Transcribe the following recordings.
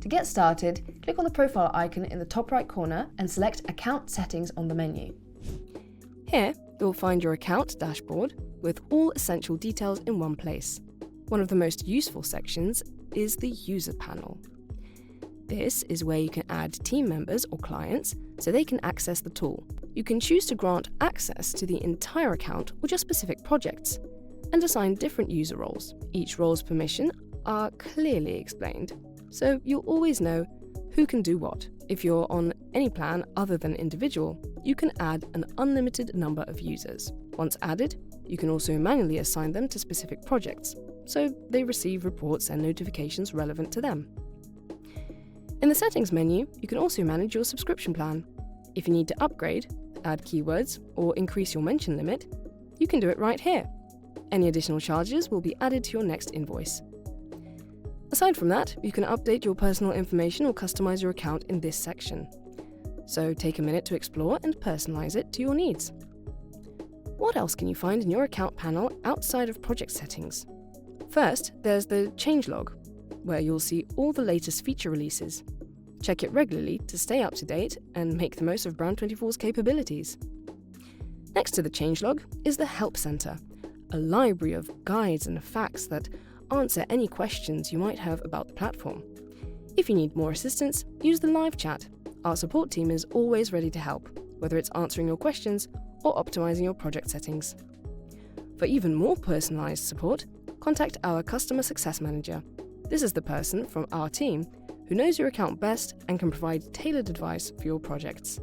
To get started, click on the profile icon in the top right corner and select Account Settings on the menu. Here, you'll find your account dashboard with all essential details in one place. One of the most useful sections is the User panel. This is where you can add team members or clients so they can access the tool. You can choose to grant access to the entire account or just specific projects, and assign different user roles. Each role's permissions are clearly explained, so you'll always know who can do what. If you're on any plan other than individual, you can add an unlimited number of users. Once added, you can also manually assign them to specific projects, so they receive reports and notifications relevant to them. In the Settings menu, you can also manage your subscription plan. If you need to upgrade, add keywords, or increase your mention limit, you can do it right here. Any additional charges will be added to your next invoice. Aside from that, you can update your personal information or customize your account in this section. So take a minute to explore and personalize it to your needs. What else can you find in your account panel outside of project settings? First, there's the changelog, where you'll see all the latest feature releases. Check it regularly to stay up to date and make the most of Brand24's capabilities. Next to the changelog is the Help Center, a library of guides and facts that answer any questions you might have about the platform. If you need more assistance, use the live chat. Our support team is always ready to help, whether it's answering your questions or optimizing your project settings. For even more personalized support, contact our Customer Success Manager. This is the person from our team who knows your account best and can provide tailored advice for your projects.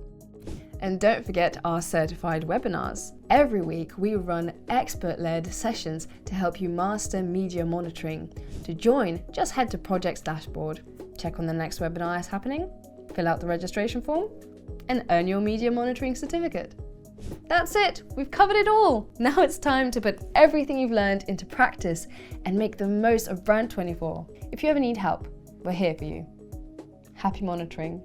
And don't forget our certified webinars. Every week we run expert-led sessions to help you master media monitoring. To join, just head to Projects Dashboard, check on the next webinar is happening, fill out the registration form, and earn your media monitoring certificate. That's it, we've covered it all. Now it's time to put everything you've learned into practice and make the most of Brand24. If you ever need help, we're here for you. Happy monitoring.